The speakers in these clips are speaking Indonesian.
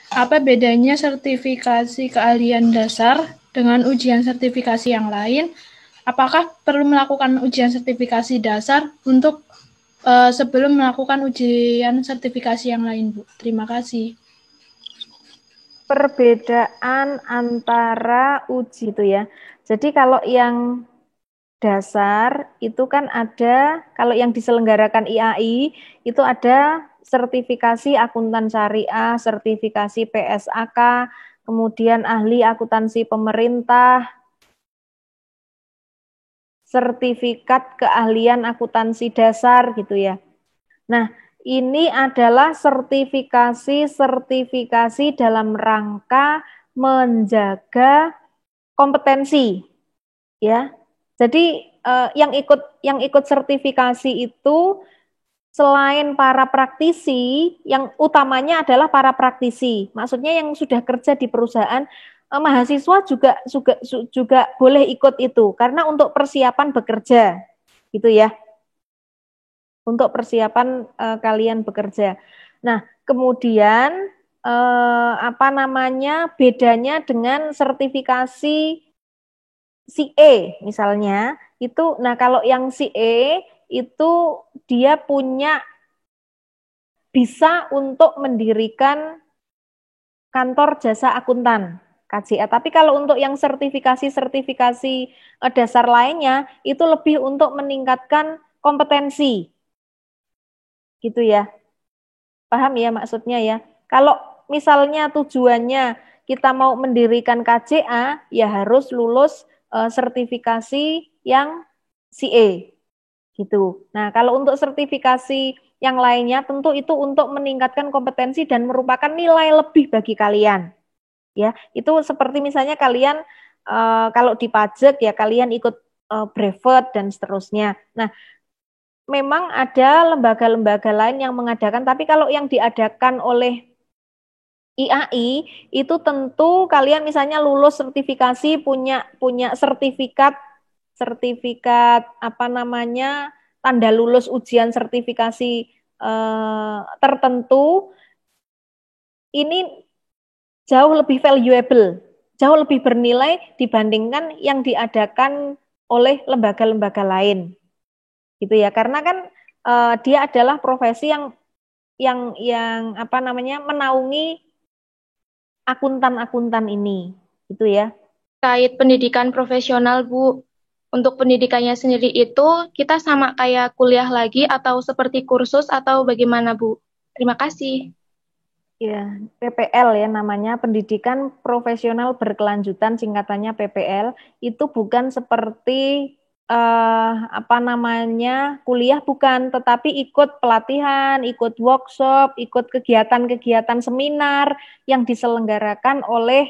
Apa bedanya sertifikasi keahlian dasar dengan ujian sertifikasi yang lain? Apakah perlu melakukan ujian sertifikasi dasar untuk sebelum melakukan ujian sertifikasi yang lain, Bu? Terima kasih. Perbedaan antara uji itu ya. Jadi kalau yang dasar itu kan ada, kalau yang diselenggarakan IAI itu ada sertifikasi akuntan syariah, sertifikasi PSAK, kemudian ahli akuntansi pemerintah, sertifikat keahlian akuntansi dasar gitu ya. Nah, ini adalah sertifikasi dalam rangka menjaga kompetensi, ya. Jadi yang ikut sertifikasi itu selain para praktisi, yang utamanya adalah para praktisi. Maksudnya yang sudah kerja di perusahaan, mahasiswa juga boleh ikut itu karena untuk persiapan bekerja, gitu ya. Untuk persiapan kalian bekerja. Nah, kemudian apa namanya bedanya dengan sertifikasi CA misalnya itu. Nah, kalau yang CA itu dia punya bisa untuk mendirikan kantor jasa akuntan KJA. Tapi kalau untuk yang sertifikasi dasar lainnya itu lebih untuk meningkatkan kompetensi, gitu ya. Paham ya maksudnya ya? Kalau misalnya tujuannya kita mau mendirikan KJA, ya harus lulus sertifikasi yang CA gitu. Nah, kalau untuk sertifikasi yang lainnya tentu itu untuk meningkatkan kompetensi dan merupakan nilai lebih bagi kalian. Ya, itu seperti misalnya kalian kalau di pajak ya kalian ikut brevet dan seterusnya. Nah, memang ada lembaga-lembaga lain yang mengadakan, tapi kalau yang diadakan oleh IAI itu tentu kalian misalnya lulus sertifikasi punya punya sertifikat sertifikat apa namanya tanda lulus ujian sertifikasi tertentu, ini jauh lebih valuable, jauh lebih bernilai dibandingkan yang diadakan oleh lembaga-lembaga lain, gitu ya. Karena kan dia adalah profesi yang apa namanya menaungi akuntan-akuntan ini, gitu ya. Terkait pendidikan profesional, Bu. Untuk pendidikannya sendiri itu kita sama kayak kuliah lagi atau seperti kursus atau bagaimana, Bu? Terima kasih. Ya, PPL ya namanya, Pendidikan Profesional Berkelanjutan, singkatannya PPL, itu bukan seperti apa namanya kuliah bukan, tetapi ikut pelatihan, ikut workshop, ikut kegiatan-kegiatan seminar yang diselenggarakan oleh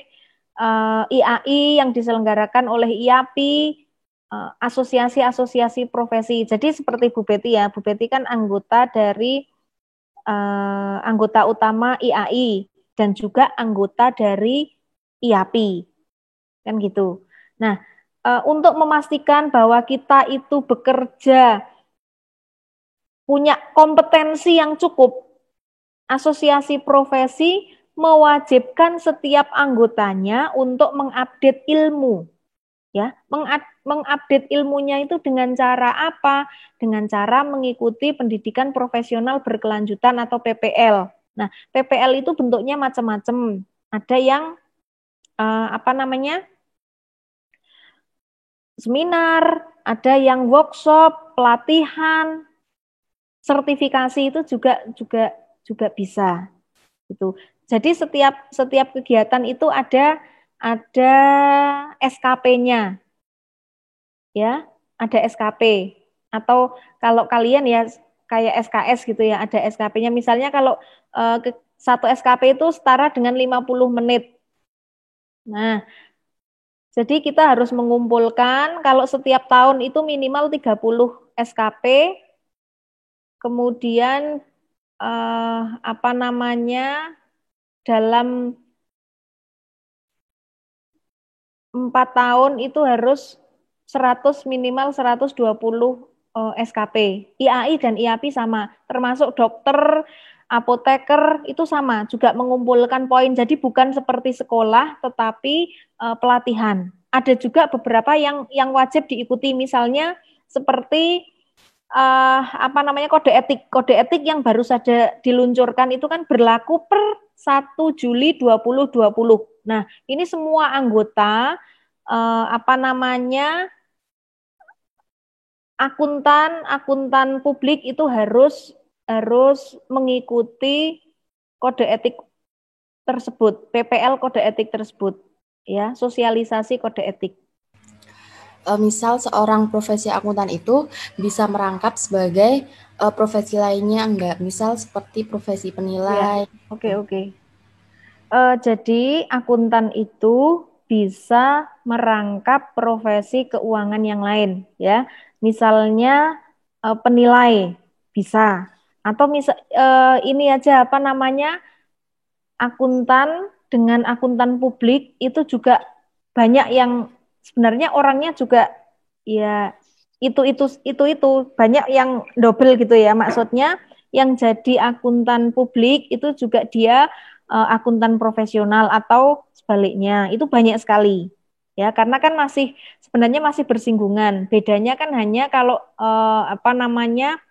IAI, yang diselenggarakan oleh IAPI, asosiasi-asosiasi profesi. Jadi seperti Bu Betty ya, Bu Betty kan anggota dari anggota utama IAI dan juga anggota dari IAPI, kan gitu. Nah, untuk memastikan bahwa kita itu bekerja punya kompetensi yang cukup, asosiasi profesi mewajibkan setiap anggotanya untuk mengupdate ilmu. Ya, mengupdate ilmunya itu dengan cara apa? Dengan cara mengikuti pendidikan profesional berkelanjutan atau PPL. Nah, PPL itu bentuknya macam-macam. Ada yang apa namanya? Seminar, ada yang workshop, pelatihan, sertifikasi itu juga juga juga bisa. Gitu. Jadi setiap setiap kegiatan itu ada SKP-nya. Ya, ada SKP. Atau kalau kalian ya kayak SKS gitu ya, ada SKP-nya. Misalnya kalau satu SKP itu setara dengan 50 menit. Nah, jadi kita harus mengumpulkan kalau setiap tahun itu minimal 30 SKP, kemudian apa namanya dalam 4 tahun itu harus 100 minimal 120 SKP. IAI dan IAPI sama, termasuk dokter, apoteker itu sama, juga mengumpulkan poin. Jadi bukan seperti sekolah, tetapi pelatihan. Ada juga beberapa yang wajib diikuti, misalnya seperti kode etik. Kode etik yang baru saja diluncurkan itu kan berlaku per 1 Juli 2020. Nah, ini semua anggota akuntan publik itu harus mengikuti kode etik tersebut, PPL kode etik tersebut, ya, sosialisasi kode etik. Misal seorang profesi akuntan itu bisa merangkap sebagai profesi lainnya enggak? Misal seperti profesi penilai. Ya, oke. Jadi akuntan itu bisa merangkap profesi keuangan yang lain, ya. Misalnya penilai bisa, atau ini aja akuntan dengan akuntan publik itu juga banyak yang sebenarnya orangnya juga ya itu banyak yang double gitu ya, maksudnya yang jadi akuntan publik itu juga dia akuntan profesional atau sebaliknya, itu banyak sekali ya, karena kan sebenarnya masih bersinggungan. Bedanya kan hanya kalau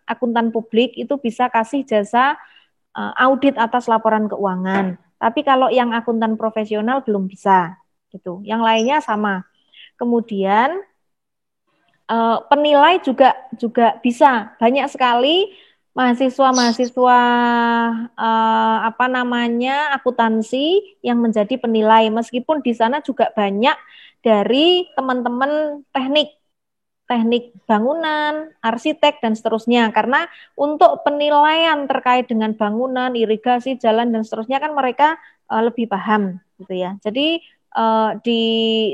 akuntan publik itu bisa kasih jasa audit atas laporan keuangan. Tapi kalau yang akuntan profesional belum bisa gitu. Yang lainnya sama. Kemudian penilai juga bisa. Banyak sekali mahasiswa akuntansi yang menjadi penilai, meskipun di sana juga banyak dari teman-teman teknik bangunan, arsitek, dan seterusnya. Karena untuk penilaian terkait dengan bangunan, irigasi, jalan, dan seterusnya kan mereka lebih paham gitu ya. Jadi di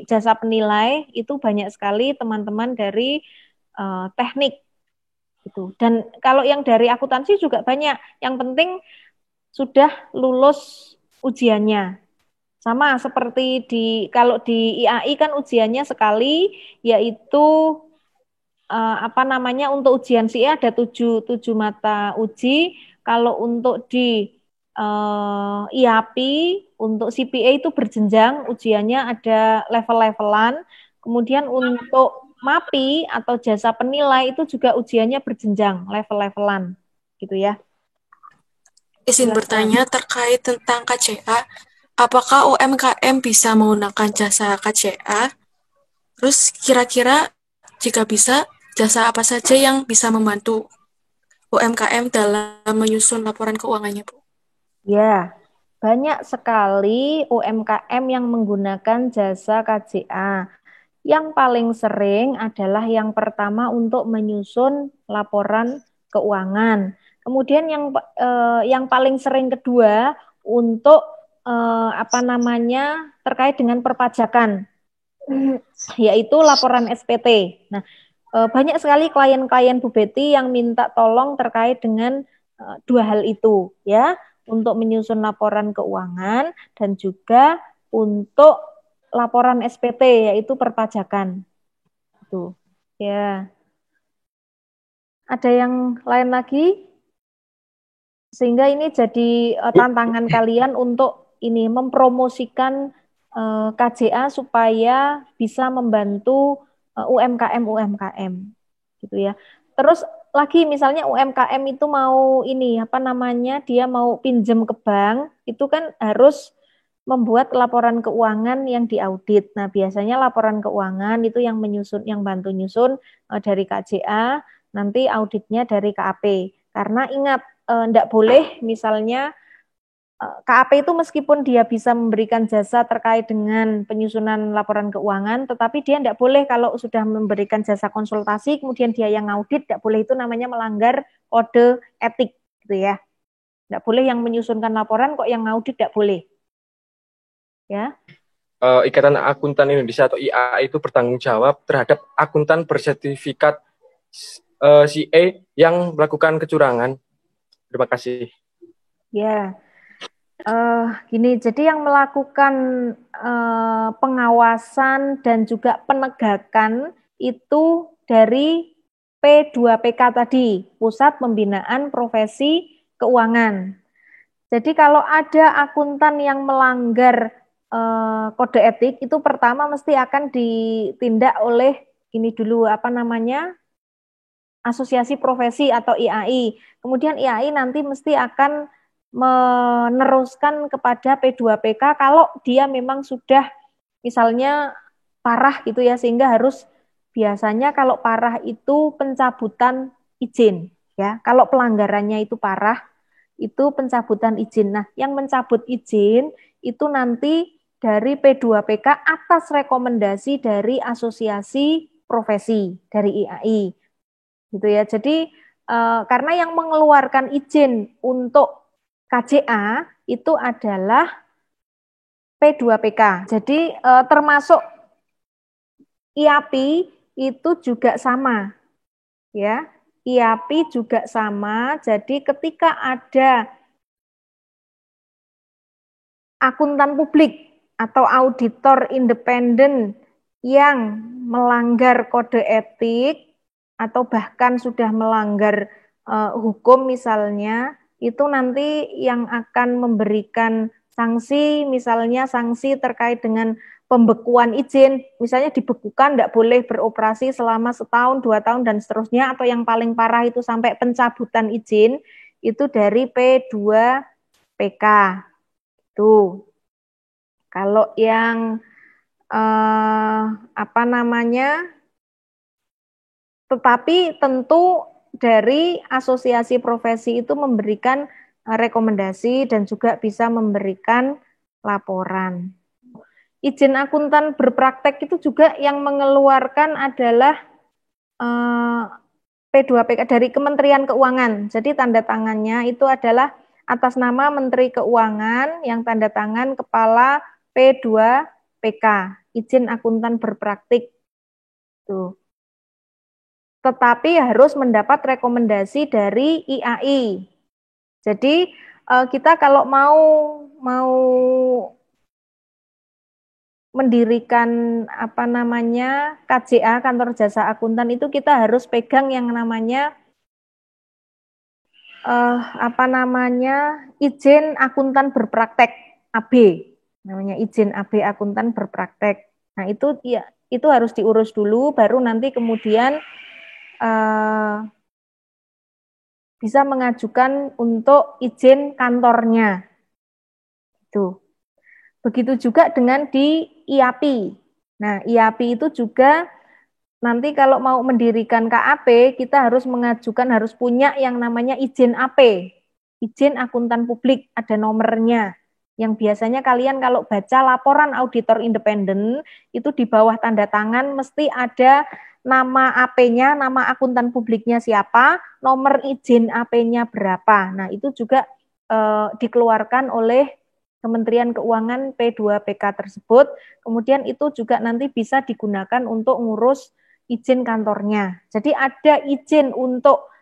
jasa penilai itu banyak sekali teman-teman dari teknik gitu. Dan kalau yang dari akuntansi juga banyak. Yang penting sudah lulus ujiannya. Sama seperti kalau di IAI kan ujiannya sekali, yaitu untuk ujian CE ada 7 mata uji. Kalau untuk di IAP, untuk CPA itu berjenjang, ujiannya ada level-levelan. Kemudian untuk MAPI atau jasa penilai itu juga ujiannya berjenjang, level-levelan, gitu ya. Izin bertanya terkait tentang KCA, apakah UMKM bisa menggunakan jasa KCA? Terus kira-kira jika bisa, jasa apa saja yang bisa membantu UMKM dalam menyusun laporan keuangannya, Bu? Ya, banyak sekali UMKM yang menggunakan jasa KCA. Yang paling sering adalah yang pertama untuk menyusun laporan keuangan. Kemudian yang paling sering kedua untuk terkait dengan perpajakan, yaitu laporan SPT. Nah, banyak sekali klien-klien Bu Betty yang minta tolong terkait dengan dua hal itu, ya, untuk menyusun laporan keuangan dan juga untuk laporan SPT, yaitu perpajakan. Itu, ya. Ada yang lain lagi? Sehingga ini jadi tantangan kalian untuk ini mempromosikan KCA supaya bisa membantu UMKM gitu ya. Terus lagi misalnya UMKM itu mau dia mau pinjam ke bank, itu kan harus membuat laporan keuangan yang diaudit. Nah, biasanya laporan keuangan itu yang bantu nyusun dari KCA, nanti auditnya dari KAP. Karena ingat, enggak boleh misalnya KAP itu meskipun dia bisa memberikan jasa terkait dengan penyusunan laporan keuangan, tetapi dia enggak boleh kalau sudah memberikan jasa konsultasi, kemudian dia yang audit, enggak boleh, itu namanya melanggar kode etik gitu ya. Enggak boleh yang menyusunkan laporan kok yang audit, enggak boleh. Ya. Ikatan Akuntan Indonesia atau IAI itu bertanggung jawab terhadap akuntan bersertifikat CA yang melakukan kecurangan. Terima kasih. Ya, gini, jadi yang melakukan pengawasan dan juga penegakan itu dari P2PK tadi, Pusat Pembinaan Profesi Keuangan. Jadi kalau ada akuntan yang melanggar kode etik, itu pertama mesti akan ditindak oleh ini dulu, apa namanya, asosiasi profesi atau IAI. Kemudian IAI nanti mesti akan meneruskan kepada P2PK kalau dia memang sudah misalnya parah gitu ya, sehingga harus biasanya kalau parah itu pencabutan izin ya. Kalau pelanggarannya itu parah, itu pencabutan izin. Nah, yang mencabut izin itu nanti dari P2PK atas rekomendasi dari asosiasi profesi dari IAI. Gitu ya. Jadi karena yang mengeluarkan izin untuk KJA itu adalah P2PK. Jadi termasuk IAPI itu juga sama ya. IAPI juga sama. Jadi ketika ada akuntan publik atau auditor independen yang melanggar kode etik atau bahkan sudah melanggar hukum misalnya, itu nanti yang akan memberikan sanksi, misalnya sanksi terkait dengan pembekuan izin, misalnya dibekukan, tidak boleh beroperasi selama 1 tahun, 2 tahun, dan seterusnya, atau yang paling parah itu sampai pencabutan izin, itu dari P2PK. Tuh, kalau yang apa namanya, tetapi tentu dari asosiasi profesi itu memberikan rekomendasi dan juga bisa memberikan laporan. Izin akuntan berpraktek itu juga yang mengeluarkan adalah P2PK dari Kementerian Keuangan. Jadi tanda tangannya itu adalah atas nama Menteri Keuangan yang tanda tangan Kepala P2PK, izin akuntan berpraktik. Tuh. Tetapi harus mendapat rekomendasi dari IAI. Jadi kita kalau mau mendirikan apa namanya KJA, kantor jasa akuntan, itu kita harus pegang yang namanya apa namanya izin akuntan berpraktek AB, namanya izin AB akuntan berpraktek. Nah itu ya, itu harus diurus dulu, baru nanti kemudian bisa mengajukan untuk izin kantornya. Itu. Begitu juga dengan di IAPI. Nah, IAPI itu juga nanti kalau mau mendirikan KAP, kita harus mengajukan, harus punya yang namanya izin AP, izin akuntan publik, ada nomornya. Yang biasanya kalian kalau baca laporan auditor independen, itu di bawah tanda tangan mesti ada nama AP-nya, nama akuntan publiknya siapa, nomor izin AP-nya berapa. Nah, itu juga dikeluarkan oleh Kementerian Keuangan P2PK tersebut. Kemudian itu juga nanti bisa digunakan untuk ngurus izin kantornya. Jadi ada izin untuk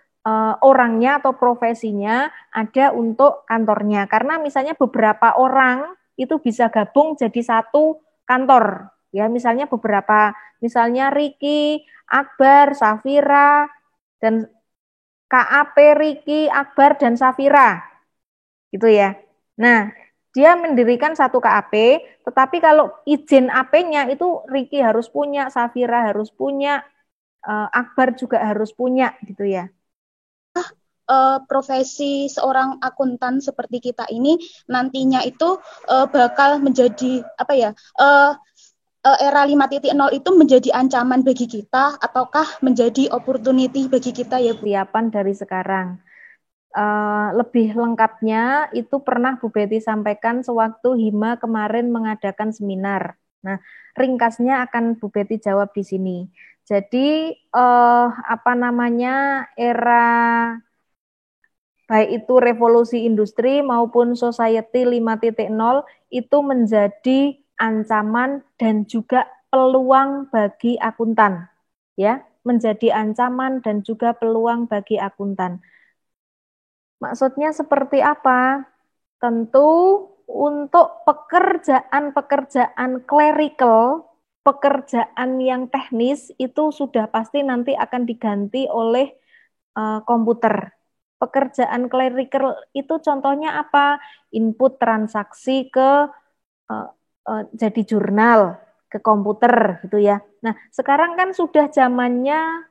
orangnya atau profesinya, ada untuk kantornya. Karena misalnya beberapa orang itu bisa gabung jadi satu kantor. Ya, misalnya beberapa, misalnya Riki, Akbar, Safira, dan KAP Riki, Akbar, dan Safira. Gitu ya. Nah, dia mendirikan satu KAP, tetapi kalau izin AP-nya itu Riki harus punya, Safira harus punya, Akbar juga harus punya, gitu ya. Profesi seorang akuntan seperti kita ini nantinya itu bakal menjadi apa ya? Era 5.0 itu menjadi ancaman bagi kita ataukah menjadi opportunity bagi kita ya Bu? Persiapan dari sekarang. Lebih lengkapnya itu pernah Bu Betty sampaikan sewaktu Hima kemarin mengadakan seminar. Nah, ringkasnya akan Bu Betty jawab di sini. Jadi apa namanya, era baik itu revolusi industri maupun society 5.0 itu menjadi ancaman dan juga peluang bagi akuntan, ya, menjadi ancaman dan juga peluang bagi akuntan. Maksudnya seperti apa? Tentu untuk pekerjaan-pekerjaan clerical, pekerjaan yang teknis itu sudah pasti nanti akan diganti oleh komputer. Pekerjaan clerical itu contohnya apa? Input transaksi ke jadi jurnal, ke komputer gitu ya. Nah, sekarang kan sudah zamannya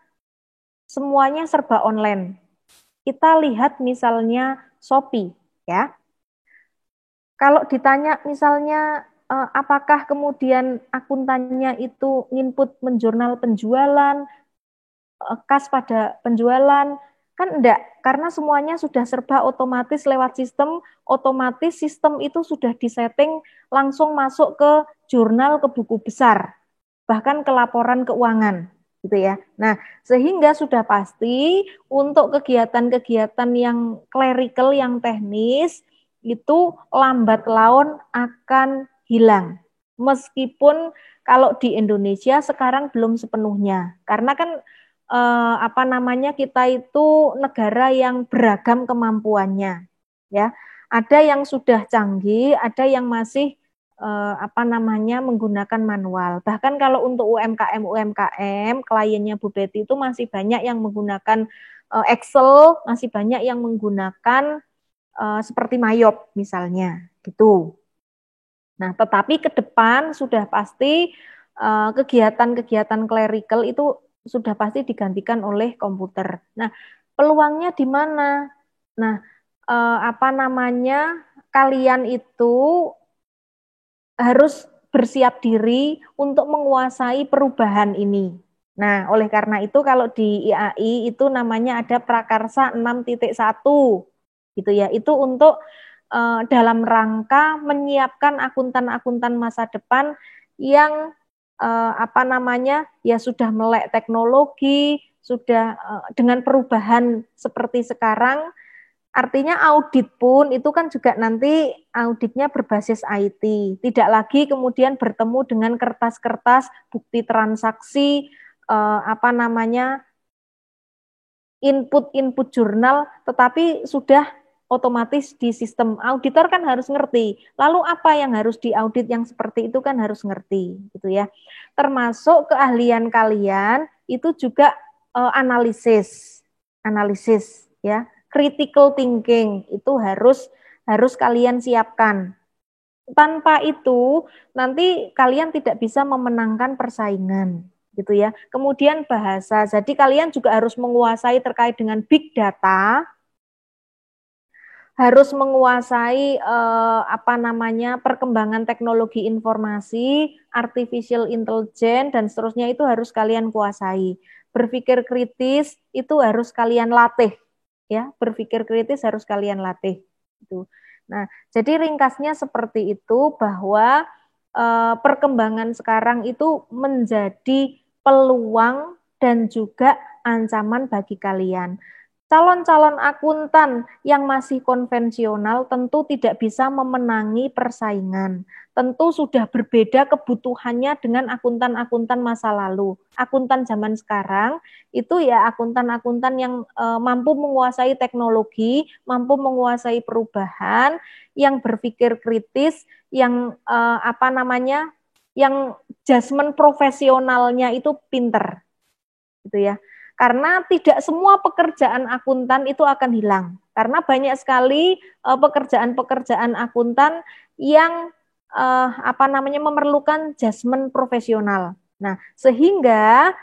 semuanya serba online. Kita lihat misalnya Shopee ya. Kalau ditanya misalnya apakah kemudian akuntannya itu input menjurnal penjualan, kas pada penjualan, kan enggak, karena semuanya sudah serba otomatis lewat sistem, otomatis sistem itu sudah disetting langsung masuk ke jurnal, ke buku besar, bahkan ke laporan keuangan, gitu ya. Nah, sehingga sudah pasti untuk kegiatan-kegiatan yang clerical, yang teknis, itu lambat laun akan hilang. Meskipun kalau di Indonesia sekarang belum sepenuhnya, karena kan kita itu negara yang beragam kemampuannya, ya. Ada yang sudah canggih, ada yang masih menggunakan manual. Bahkan kalau untuk UMKM kliennya Bu Betty itu masih banyak yang menggunakan Excel, masih banyak yang menggunakan seperti Mayop misalnya, gitu. Nah, tetapi ke depan sudah pasti kegiatan-kegiatan clerical itu sudah pasti digantikan oleh komputer. Nah, peluangnya di mana? Nah, kalian itu harus bersiap diri untuk menguasai perubahan ini. Nah, oleh karena itu kalau di IAI itu namanya ada Prakarsa 6.1 gitu ya. Itu untuk dalam rangka menyiapkan akuntan-akuntan masa depan yang sudah melek teknologi, sudah dengan perubahan seperti sekarang. Artinya audit pun itu kan juga nanti auditnya berbasis IT. Tidak lagi kemudian bertemu dengan kertas-kertas bukti transaksi, input jurnal, tetapi sudah otomatis di sistem. Auditor kan harus ngerti. Lalu apa yang harus diaudit yang seperti itu kan harus ngerti, gitu ya. Termasuk keahlian kalian itu juga analisis ya. Critical thinking itu harus kalian siapkan. Tanpa itu nanti kalian tidak bisa memenangkan persaingan, gitu ya. Kemudian bahasa. Jadi kalian juga harus menguasai terkait dengan big data, harus menguasai perkembangan teknologi informasi, artificial intelligence dan seterusnya itu harus kalian kuasai. Berpikir kritis itu harus kalian latih, ya. Berpikir kritis harus kalian latih. Gitu. Nah, jadi ringkasnya seperti itu bahwa perkembangan sekarang itu menjadi peluang dan juga ancaman bagi kalian. Calon-calon akuntan yang masih konvensional tentu tidak bisa memenangi persaingan. Tentu sudah berbeda kebutuhannya dengan akuntan-akuntan masa lalu. Akuntan zaman sekarang itu ya akuntan-akuntan yang mampu menguasai teknologi, mampu menguasai perubahan, yang berpikir kritis, yang yang judgement profesionalnya itu pinter, gitu ya. Karena tidak semua pekerjaan akuntan itu akan hilang. Karena banyak sekali pekerjaan-pekerjaan akuntan yang memerlukan judgement profesional. Nah, sehingga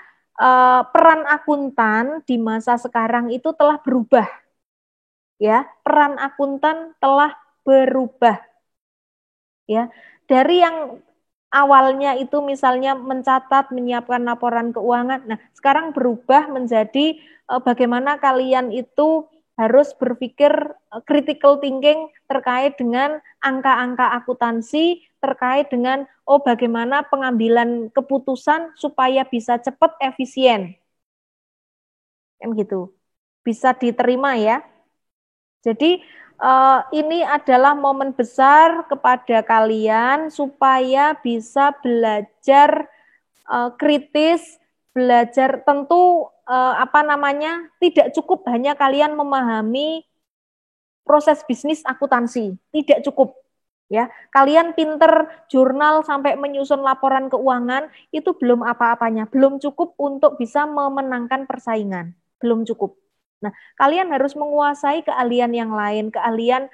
peran akuntan di masa sekarang itu telah berubah. Ya, peran akuntan telah berubah. Ya, dari yang awalnya itu misalnya mencatat, menyiapkan laporan keuangan. Nah, sekarang berubah menjadi bagaimana kalian itu harus berpikir critical thinking terkait dengan angka-angka akuntansi, terkait dengan bagaimana pengambilan keputusan supaya bisa cepat, efisien. Kan gitu. Bisa diterima ya. Jadi ini adalah momen besar kepada kalian supaya bisa belajar kritis, belajar tentu tidak cukup hanya kalian memahami proses bisnis akuntansi, tidak cukup. Ya, kalian pinter jurnal sampai menyusun laporan keuangan itu belum apa-apanya, belum cukup untuk bisa memenangkan persaingan, belum cukup. Nah, kalian harus menguasai keahlian yang lain, keahlian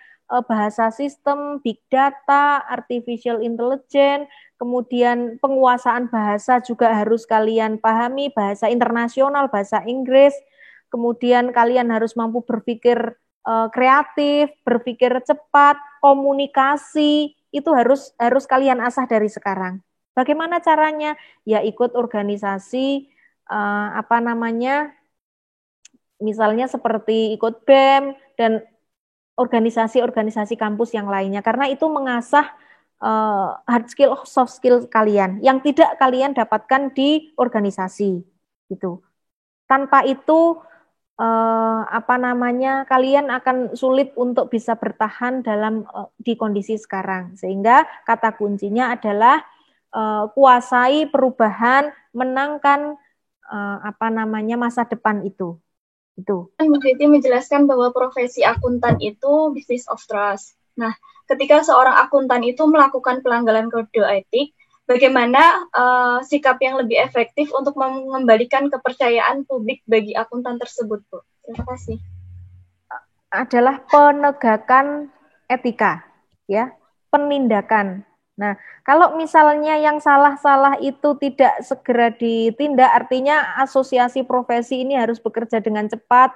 bahasa sistem, big data, artificial intelligence, kemudian penguasaan bahasa juga harus kalian pahami, bahasa internasional, bahasa Inggris, kemudian kalian harus mampu berpikir kreatif, berpikir cepat, komunikasi, itu harus kalian asah dari sekarang. Bagaimana caranya? Ya ikut organisasi, misalnya seperti ikut BEM dan organisasi-organisasi kampus yang lainnya, karena itu mengasah hard skill, soft skill kalian yang tidak kalian dapatkan di organisasi gitu. Tanpa itu kalian akan sulit untuk bisa bertahan di kondisi sekarang. Sehingga kata kuncinya adalah kuasai perubahan, menangkan masa depan itu. Mbak Titi menjelaskan bahwa profesi akuntan itu business of trust. Nah, ketika seorang akuntan itu melakukan pelanggaran kode etik, bagaimana sikap yang lebih efektif untuk mengembalikan kepercayaan publik bagi akuntan tersebut, Bu? Terima kasih. Adalah penegakan etika, ya, penindakan. Nah, kalau misalnya yang salah-salah itu tidak segera ditindak, artinya asosiasi profesi ini harus bekerja dengan cepat,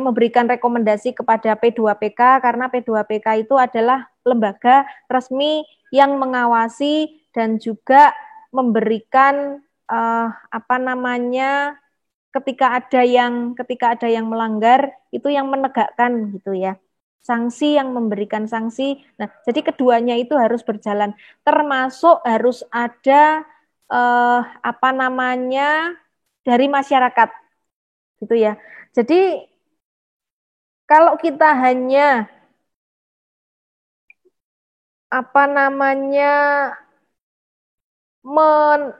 memberikan rekomendasi kepada P2PK, karena P2PK itu adalah lembaga resmi yang mengawasi dan juga memberikan ketika ada yang melanggar itu yang menegakkan gitu ya. Sanksi yang memberikan sanksi. Nah, jadi keduanya itu harus berjalan. Termasuk harus ada dari masyarakat, gitu ya. Jadi kalau kita hanya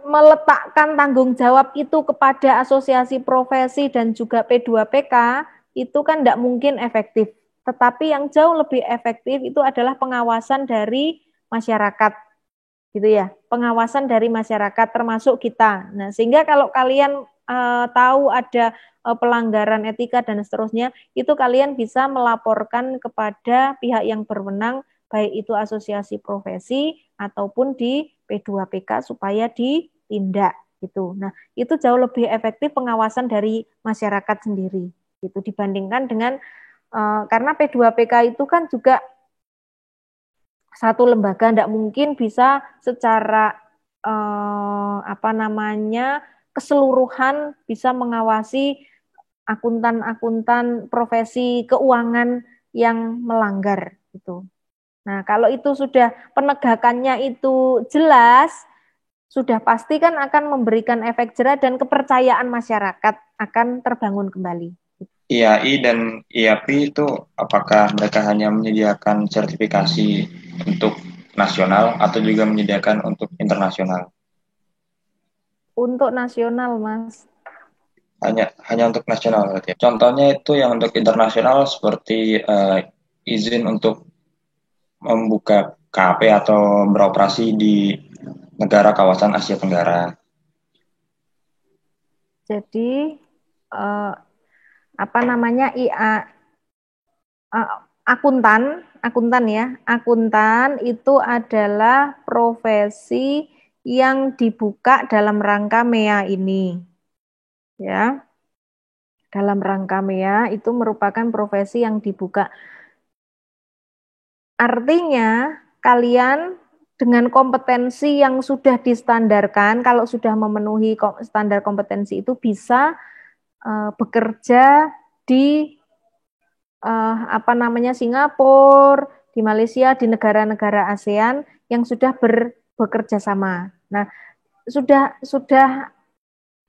meletakkan tanggung jawab itu kepada asosiasi profesi dan juga P2PK, itu kan tidak mungkin efektif. Tetapi yang jauh lebih efektif itu adalah pengawasan dari masyarakat, gitu ya. Pengawasan dari masyarakat termasuk kita. Nah, sehingga kalau kalian tahu ada pelanggaran etika dan seterusnya, itu kalian bisa melaporkan kepada pihak yang berwenang, baik itu asosiasi profesi ataupun di P2PK supaya ditindak gitu. Nah, itu jauh lebih efektif pengawasan dari masyarakat sendiri gitu dibandingkan dengan karena P2PK itu kan juga satu lembaga, tidak mungkin bisa secara keseluruhan bisa mengawasi akuntan-akuntan profesi keuangan yang melanggar gitu. Nah, kalau itu sudah penegakannya itu jelas, sudah pasti kan akan memberikan efek jera dan kepercayaan masyarakat akan terbangun kembali. IAI dan IAPI itu apakah mereka hanya menyediakan sertifikasi untuk nasional atau juga menyediakan untuk internasional? Untuk nasional, Mas. Hanya untuk nasional berarti. Contohnya itu yang untuk internasional seperti izin untuk membuka KP atau beroperasi di negara kawasan Asia Tenggara. Jadi akuntan itu adalah profesi yang dibuka dalam rangka MEA ini, ya. Dalam rangka MEA itu merupakan profesi yang dibuka. Artinya kalian dengan kompetensi yang sudah distandarkan, kalau sudah memenuhi standar kompetensi itu bisa bekerja di Singapura, di Malaysia, di negara-negara ASEAN yang sudah bekerja sama. Nah, sudah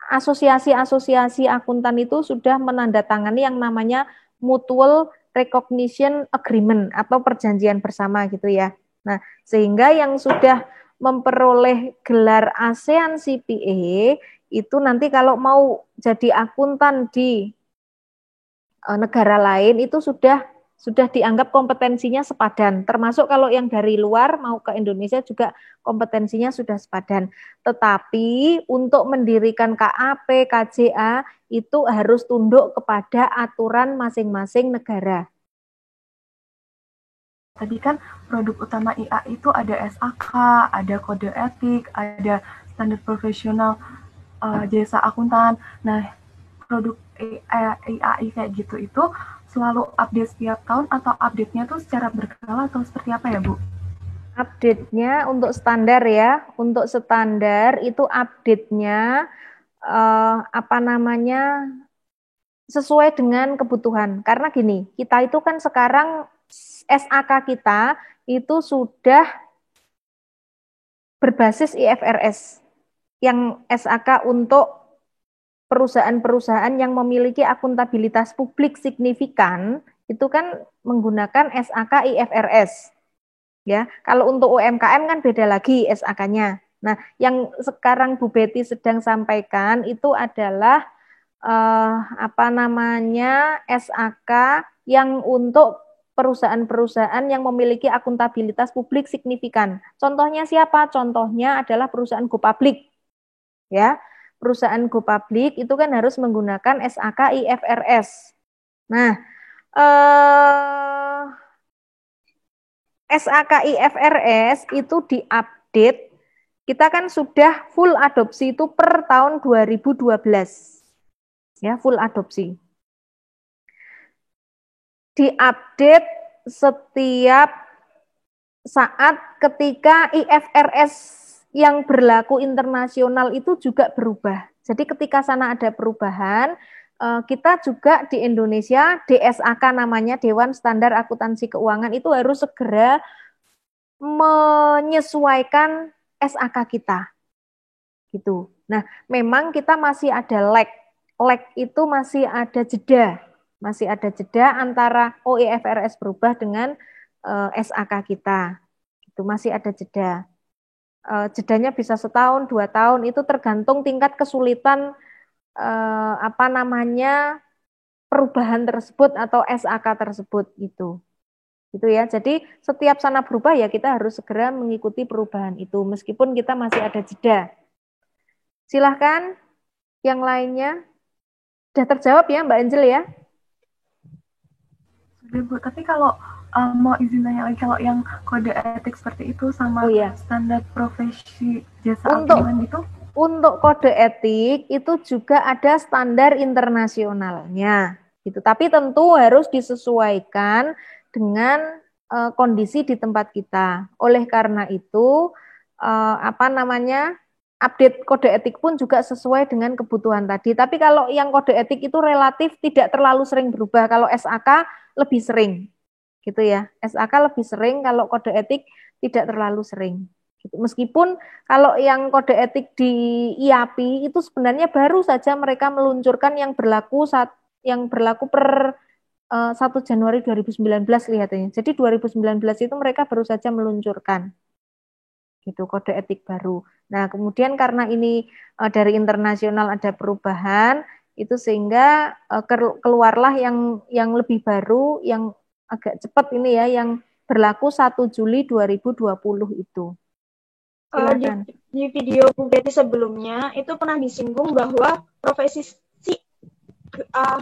asosiasi-asosiasi akuntan itu sudah menandatangani yang namanya mutual recognition agreement atau perjanjian bersama gitu ya. Nah, sehingga yang sudah memperoleh gelar ASEAN CPA itu nanti kalau mau jadi akuntan di negara lain itu sudah sudah dianggap kompetensinya sepadan. Termasuk kalau yang dari luar mau ke Indonesia juga kompetensinya sudah sepadan. Tetapi untuk mendirikan KAP, KJA itu harus tunduk kepada aturan masing-masing negara. Tadi kan produk utama IA itu ada SAK, ada kode etik, ada standar profesional jasa akuntan. Nah, produk AI kayak gitu itu selalu update setiap tahun atau update-nya tuh secara berkala atau seperti apa ya, Bu? Update-nya untuk standar ya, untuk standar itu update-nya sesuai dengan kebutuhan. Karena gini, kita itu kan sekarang SAK kita itu sudah berbasis IFRS. Yang SAK untuk perusahaan-perusahaan yang memiliki akuntabilitas publik signifikan itu kan menggunakan SAK IFRS. Ya, kalau untuk UMKM kan beda lagi SAK-nya. Nah, yang sekarang Bu Betty sedang sampaikan itu adalah SAK yang untuk perusahaan-perusahaan yang memiliki akuntabilitas publik signifikan. Contohnya siapa? Contohnya adalah perusahaan Go Public. Ya. Perusahaan Go Public itu kan harus menggunakan SAK IFRS. Nah, SAK IFRS itu diupdate, kita kan sudah full adopsi itu per tahun 2012. Ya, full adopsi. Diupdate setiap saat ketika IFRS yang berlaku internasional itu juga berubah. Jadi ketika sana ada perubahan, kita juga di Indonesia, DSAK namanya, Dewan Standar Akuntansi Keuangan, itu harus segera menyesuaikan SAK kita. Gitu. Nah, memang kita masih ada lag. Lag itu masih ada jeda. Masih ada jeda antara IFRS berubah dengan SAK kita. Itu masih ada jeda. Jedanya bisa setahun, 2 tahun, itu tergantung tingkat kesulitan perubahan tersebut atau SAK tersebut gitu ya. Jadi setiap sana berubah ya kita harus segera mengikuti perubahan itu meskipun kita masih ada jeda. Silahkan yang lainnya. Sudah terjawab ya Mbak Angel ya? Sudah Bu, tapi kalau mau izin tanya lagi, kalau yang kode etik seperti itu sama standar profesi jasa akuntan gitu? Untuk kode etik itu juga ada standar internasionalnya, gitu. Tapi tentu harus disesuaikan dengan kondisi di tempat kita. Oleh karena itu, update kode etik pun juga sesuai dengan kebutuhan tadi. Tapi kalau yang kode etik itu relatif tidak terlalu sering berubah. Kalau SAK lebih sering. Gitu ya. SAK lebih sering, kalau kode etik tidak terlalu sering. Gitu. Meskipun kalau yang kode etik di IAPI itu sebenarnya baru saja mereka meluncurkan yang berlaku per 1 Januari 2019 kelihatannya. Jadi 2019 itu mereka baru saja meluncurkan. Gitu, kode etik baru. Nah, kemudian karena ini dari internasional ada perubahan, itu sehingga keluarlah yang lebih baru, yang agak cepat ini ya, yang berlaku 1 Juli 2020 itu. Di video Bu Betty sebelumnya itu pernah disinggung bahwa profesi CA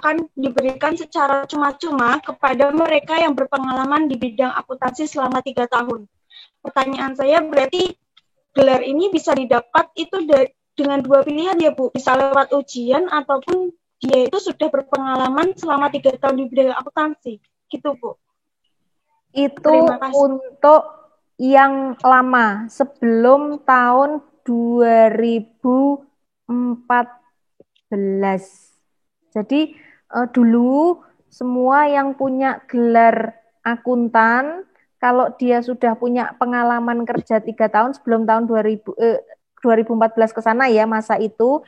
akan diberikan secara cuma-cuma kepada mereka yang berpengalaman di bidang akuntansi selama 3 tahun. Pertanyaan saya, berarti gelar ini bisa didapat itu dengan 2 pilihan ya Bu, bisa lewat ujian ataupun dia itu sudah berpengalaman selama 3 tahun di bidang akuntansi, gitu Bu. Itu untuk yang lama, sebelum tahun 2014. Jadi dulu semua yang punya gelar akuntan, kalau dia sudah punya pengalaman kerja 3 tahun sebelum tahun 2014 ke sana ya, masa itu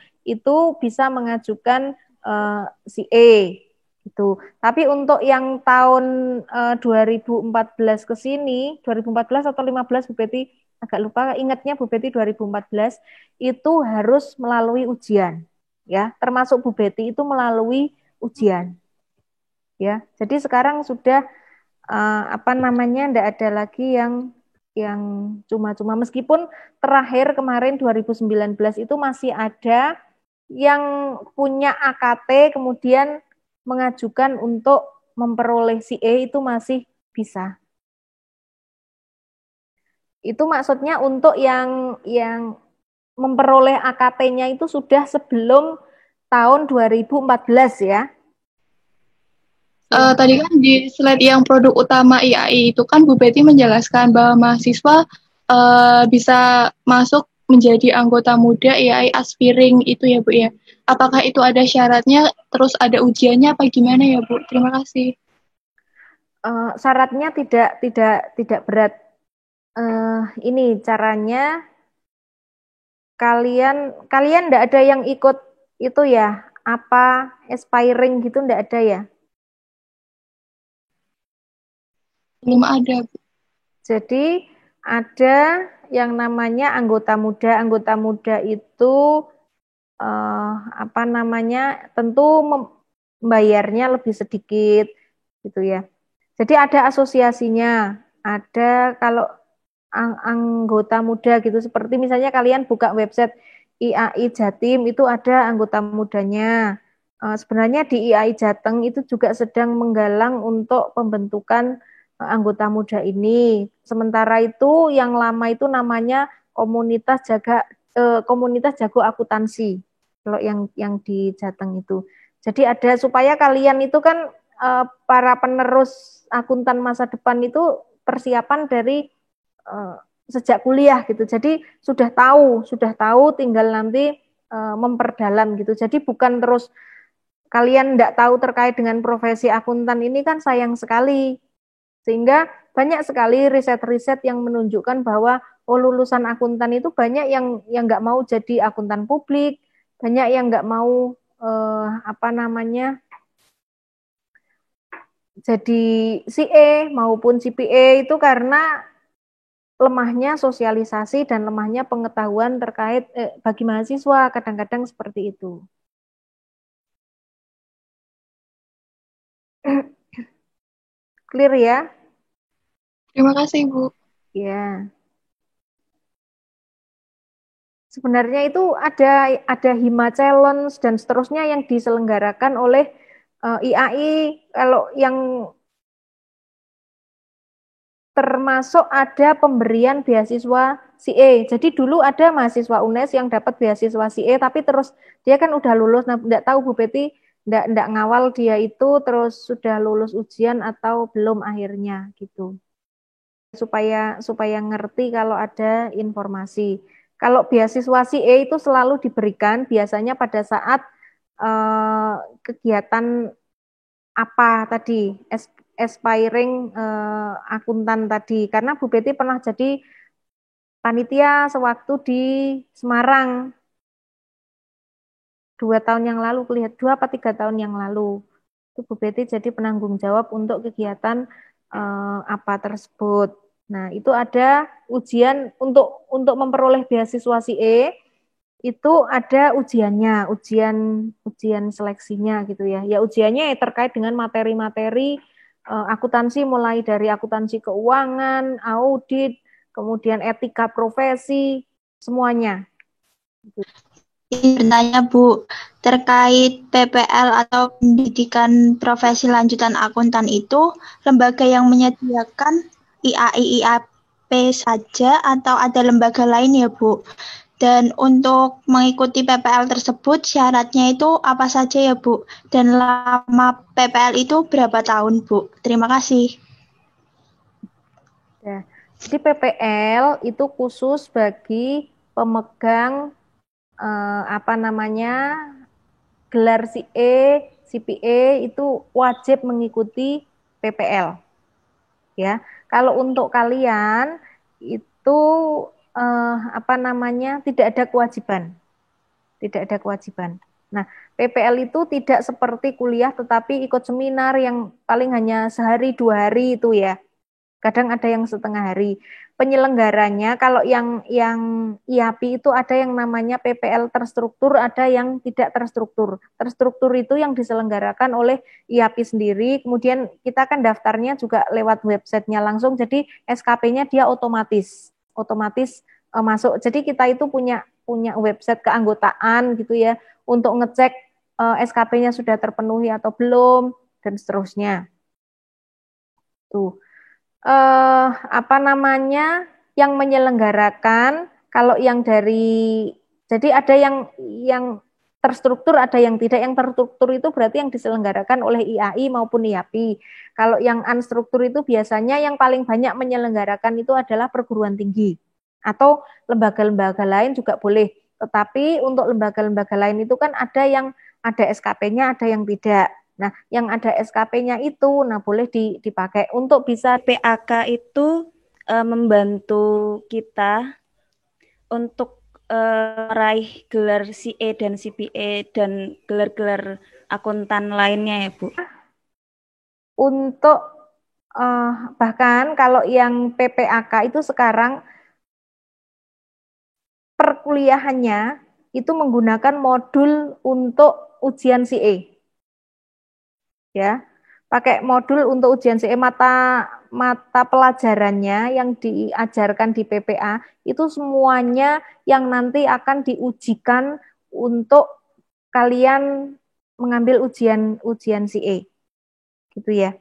bisa mengajukan CA gitu. Tapi untuk yang tahun 2014 ke sini, 2014 atau 15 Bu Betty agak lupa, ingatnya Bu Betty 2014 itu harus melalui ujian ya, termasuk Bu Betty itu melalui ujian. ya. Jadi sekarang sudah tidak ada lagi yang cuma-cuma, meskipun terakhir kemarin 2019 itu masih ada yang punya AKT kemudian mengajukan untuk memperoleh CA itu masih bisa. Itu maksudnya untuk yang memperoleh AKT-nya itu sudah sebelum tahun 2014 ya. Tadi kan di slide yang produk utama IAI itu kan Bu Betty menjelaskan bahwa mahasiswa bisa masuk menjadi anggota muda IAI aspiring itu ya Bu ya. Apakah itu ada syaratnya, terus ada ujiannya apa gimana ya Bu? Terima kasih. Syaratnya tidak berat. Ini caranya kalian tidak ada yang ikut itu ya, apa aspiring gitu tidak ada ya? Belum ada, Bu. Jadi ada yang namanya anggota muda. Anggota muda itu tentu membayarnya lebih sedikit gitu ya. Jadi ada asosiasinya. Ada kalau anggota muda gitu, seperti misalnya kalian buka website IAI Jatim itu ada anggota mudanya. Sebenarnya di IAI Jateng itu juga sedang menggalang untuk pembentukan anggota muda ini. Sementara itu yang lama itu namanya komunitas jago akuntansi. Kalau yang di Jateng itu. Jadi ada supaya kalian itu kan para penerus akuntan masa depan itu persiapan dari sejak kuliah gitu. Jadi sudah tahu tinggal nanti memperdalam gitu. Jadi bukan terus kalian tidak tahu terkait dengan profesi akuntan ini kan sayang sekali. Sehingga banyak sekali riset-riset yang menunjukkan bahwa lulusan akuntan itu banyak yang nggak mau jadi akuntan publik, banyak yang nggak mau jadi CA maupun CPA itu karena lemahnya sosialisasi dan lemahnya pengetahuan terkait bagi mahasiswa, kadang-kadang seperti itu. Clear ya? Terima kasih, Bu. Ya. Sebenarnya itu ada Hima Challenge dan seterusnya yang diselenggarakan oleh IAI. Kalau yang termasuk ada pemberian beasiswa CA. Jadi dulu ada mahasiswa UNES yang dapat beasiswa CA, tapi terus dia kan udah lulus, nah enggak tahu Bu Betty enggak ngawal dia itu terus sudah lulus ujian atau belum akhirnya gitu. Supaya ngerti kalau ada informasi. Kalau beasiswa CA itu selalu diberikan biasanya pada saat kegiatan apa tadi, aspiring akuntan tadi, karena Bu Betty pernah jadi panitia sewaktu di Semarang 2 tahun yang lalu, 2 apa 3 tahun yang lalu. Itu Bu Betty jadi penanggung jawab untuk kegiatan apa tersebut. Nah, itu ada ujian untuk memperoleh beasiswa CA, itu ada ujiannya, ujian seleksinya gitu ya. Ya ujiannya terkait dengan materi-materi akuntansi, mulai dari akuntansi keuangan, audit, kemudian etika profesi, semuanya. Ini bertanya Bu, terkait PPL atau pendidikan profesi lanjutan akuntan itu, lembaga yang menyediakan IAI IAP saja atau ada lembaga lain ya Bu? Dan untuk mengikuti PPL tersebut syaratnya itu apa saja ya Bu? Dan lama PPL itu berapa tahun Bu? Terima kasih. Ya, jadi PPL itu khusus bagi pemegang gelar CA, CPA itu wajib mengikuti PPL. Ya, kalau untuk kalian itu tidak ada kewajiban. Tidak ada kewajiban. Nah, PPL itu tidak seperti kuliah tetapi ikut seminar yang paling hanya sehari 2 hari itu ya. kadang ada yang setengah hari. Penyelenggaranya kalau yang IAPI itu ada yang namanya PPL terstruktur, ada yang tidak terstruktur. Terstruktur itu yang diselenggarakan oleh IAPI sendiri, kemudian kita kan daftarnya juga lewat websitenya langsung, jadi SKP-nya dia otomatis masuk. Jadi kita itu punya website keanggotaan gitu ya, untuk ngecek SKP-nya sudah terpenuhi atau belum, dan seterusnya. Tuh. Yang menyelenggarakan, kalau yang jadi ada yang terstruktur, ada yang tidak. Yang terstruktur itu berarti yang diselenggarakan oleh IAI maupun IAPI. Kalau yang unstruktur itu biasanya yang paling banyak menyelenggarakan itu adalah perguruan tinggi atau lembaga-lembaga lain juga boleh. Tetapi untuk lembaga-lembaga lain itu kan ada yang ada SKP-nya, ada yang tidak. Nah, yang ada SKP-nya itu, boleh dipakai untuk bisa PAK itu membantu kita untuk meraih gelar CA dan CPA dan gelar-gelar akuntan lainnya ya, Bu. Untuk bahkan kalau yang PPAK itu sekarang perkuliahannya itu menggunakan modul untuk ujian CA. Ya, pakai modul untuk ujian CE, mata pelajarannya yang diajarkan di PPA itu semuanya yang nanti akan diujikan untuk kalian mengambil ujian CE, gitu ya.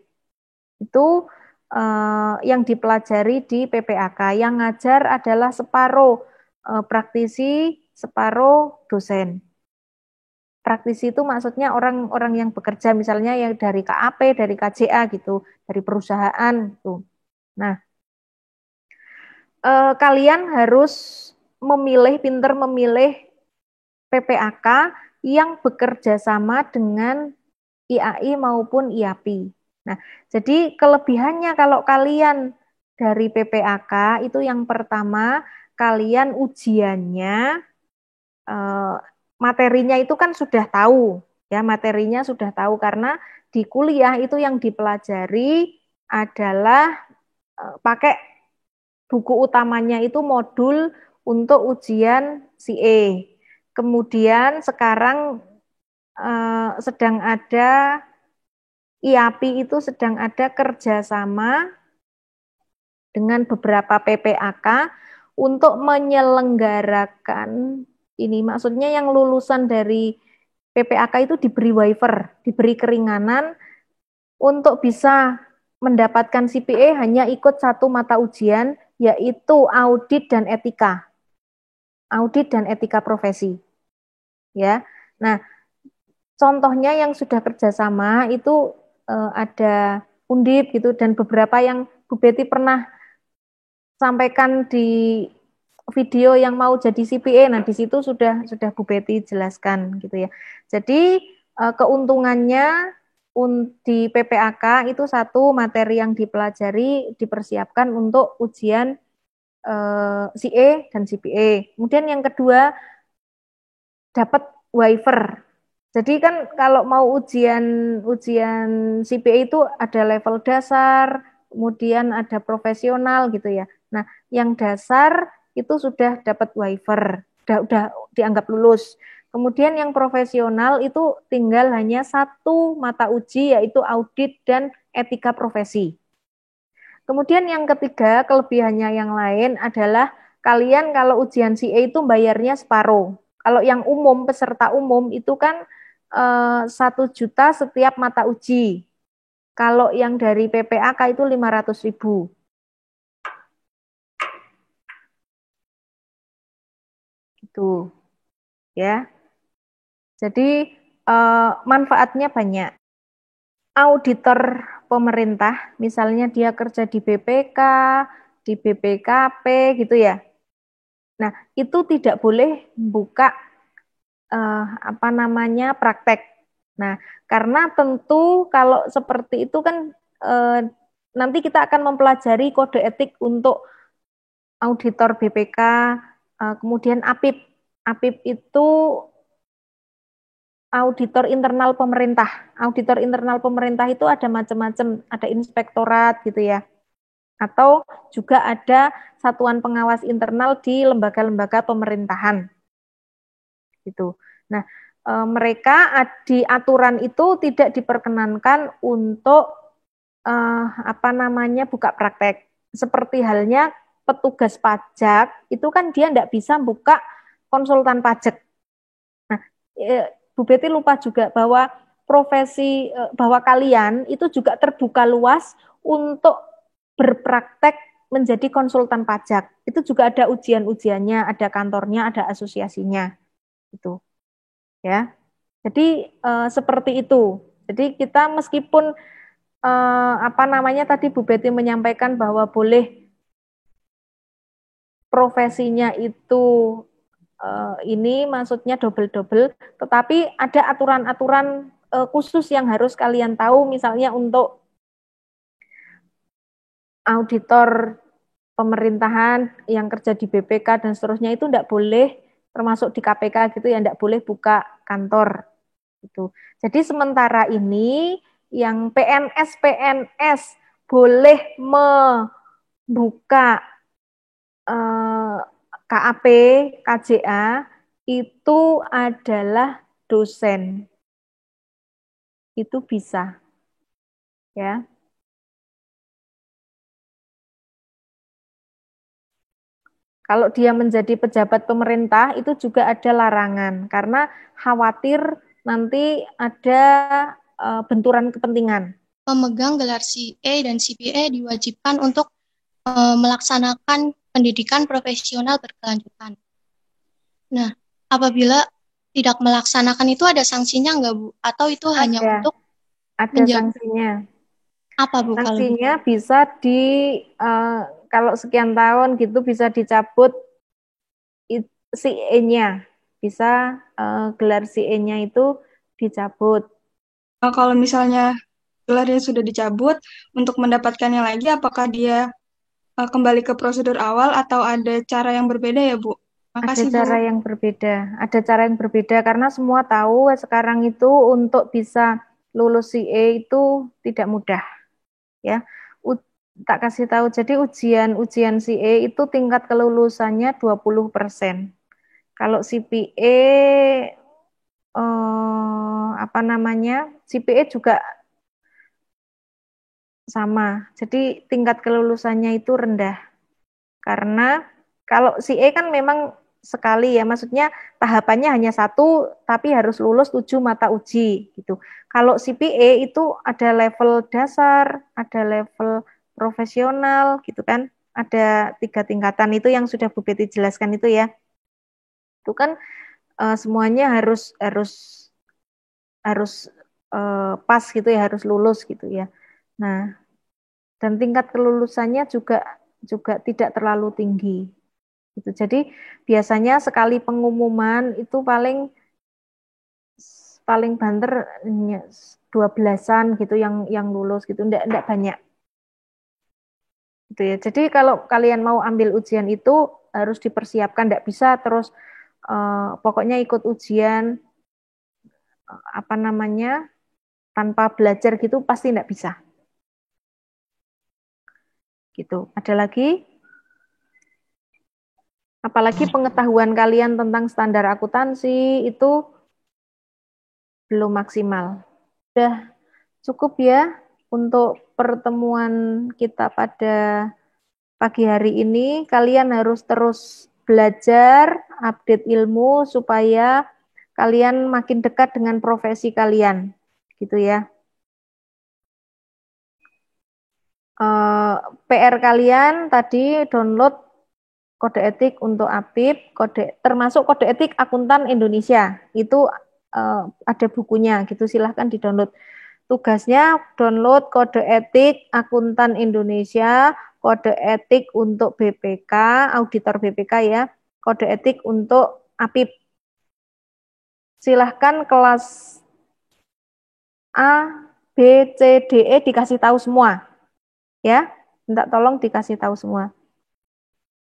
Itu yang dipelajari di PPAK. Yang ngajar adalah separuh praktisi, separuh dosen. Praktisi itu maksudnya orang-orang yang bekerja, misalnya yang dari KAP, dari KJA gitu, dari perusahaan tuh. Nah, kalian harus pintar memilih PPAK yang bekerja sama dengan IAI maupun IAPI. Nah, jadi kelebihannya kalau kalian dari PPAK itu yang pertama, kalian ujiannya materinya itu kan sudah tahu, ya materinya sudah tahu, karena di kuliah itu yang dipelajari adalah pakai buku utamanya itu modul untuk ujian CA. Kemudian sekarang sedang ada IAPI itu sedang ada kerjasama dengan beberapa PPAK untuk menyelenggarakan ini, maksudnya yang lulusan dari PPAK itu diberi waiver, diberi keringanan untuk bisa mendapatkan CPA hanya ikut satu mata ujian, yaitu audit dan etika. Audit dan etika profesi. Ya. Nah, contohnya yang sudah kerjasama itu ada Undip gitu, dan beberapa yang Bu Betty pernah sampaikan di video yang mau jadi CPA. Nah, di situ sudah Bu Betty jelaskan gitu ya. Jadi keuntungannya di PPAK itu satu, materi yang dipelajari dipersiapkan untuk ujian CA dan CPA. Kemudian yang kedua, dapat waiver. Jadi kan kalau mau ujian CPA itu ada level dasar, kemudian ada profesional gitu ya. Nah, yang dasar itu sudah dapat waiver, udah dianggap lulus. Kemudian yang profesional itu tinggal hanya satu mata uji, yaitu audit dan etika profesi. Kemudian yang ketiga, kelebihannya yang lain adalah kalian kalau ujian CA itu bayarnya separuh. Kalau yang umum, peserta umum itu kan 1 juta setiap mata uji. Kalau yang dari PPAK itu 500.000. Gitu. Ya. Jadi manfaatnya banyak. Auditor pemerintah, misalnya dia kerja di BPK, di BPKP gitu ya. Nah, itu tidak boleh buka praktek. Nah, karena tentu kalau seperti itu kan nanti kita akan mempelajari kode etik untuk auditor BPK, kemudian APIP. APIP itu auditor internal pemerintah. Auditor internal pemerintah itu ada macam-macam, ada inspektorat gitu ya. Atau juga ada satuan pengawas internal di lembaga-lembaga pemerintahan. Gitu. Nah, mereka di aturan itu tidak diperkenankan untuk buka praktek. Seperti halnya petugas pajak, itu kan dia tidak bisa buka konsultan pajak. Nah, Bu Betty lupa juga bahwa bahwa kalian itu juga terbuka luas untuk berpraktek menjadi konsultan pajak. Itu juga ada ujian-ujiannya, ada kantornya, ada asosiasinya. Itu. Ya. Jadi seperti itu. Jadi kita meskipun tadi Bu Betty menyampaikan bahwa boleh profesinya itu ini maksudnya double-double, tetapi ada aturan-aturan khusus yang harus kalian tahu, misalnya untuk auditor pemerintahan yang kerja di BPK dan seterusnya itu tidak boleh, termasuk di KPK gitu ya, tidak boleh buka kantor. Gitu. Jadi sementara ini yang PNS boleh membuka KAP, KJA itu adalah dosen. Itu bisa. Ya. Kalau dia menjadi pejabat pemerintah itu juga ada larangan karena khawatir nanti ada benturan kepentingan. Pemegang gelar CA dan CPA diwajibkan untuk melaksanakan pendidikan profesional berkelanjutan. Nah, apabila tidak melaksanakan itu ada sanksinya nggak, Bu? Atau itu hanya untuk sanksinya. Apa, Bu? Sanksinya bisa kalau sekian tahun gitu bisa dicabut CA-nya. Bisa gelar CA-nya itu dicabut. Kalau misalnya gelarnya sudah dicabut, untuk mendapatkannya lagi apakah dia kembali ke prosedur awal atau ada cara yang berbeda ya, Bu? Makasih, ada cara Bu. yang berbeda. Ada cara yang berbeda karena semua tahu sekarang itu untuk bisa lulus CA itu tidak mudah. Ya. Tak kasih tahu. Jadi ujian CA itu tingkat kelulusannya 20%. Kalau CPA CPA juga sama. Jadi tingkat kelulusannya itu rendah. Karena kalau CA kan memang sekali ya, maksudnya tahapannya hanya 1, tapi harus lulus 7 mata uji gitu. Kalau CPA itu ada level dasar, ada level profesional gitu kan, ada 3 tingkatan itu yang sudah Bu Betty jelaskan itu ya. Itu kan semuanya harus pas gitu ya, harus lulus gitu ya. Nah, dan tingkat kelulusannya juga tidak terlalu tinggi. Gitu. Jadi biasanya sekali pengumuman itu paling banter 12-an gitu yang lulus gitu, enggak banyak. Gitu ya. Jadi kalau kalian mau ambil ujian itu harus dipersiapkan, enggak bisa terus pokoknya ikut ujian tanpa belajar gitu pasti enggak bisa. Gitu. Ada lagi? Apalagi pengetahuan kalian tentang standar akuntansi itu belum maksimal. Sudah cukup ya untuk pertemuan kita pada pagi hari ini. Kalian harus terus belajar, update ilmu supaya kalian makin dekat dengan profesi kalian. Gitu ya. PR kalian tadi download kode etik untuk APIP, termasuk kode etik akuntan Indonesia. Itu ada bukunya gitu, silahkan di-download. Tugasnya download kode etik akuntan Indonesia, kode etik untuk BPK, auditor BPK ya, kode etik untuk APIP. Silahkan kelas A, B, C, D, E dikasih tahu semua. Ya, minta tolong dikasih tahu semua.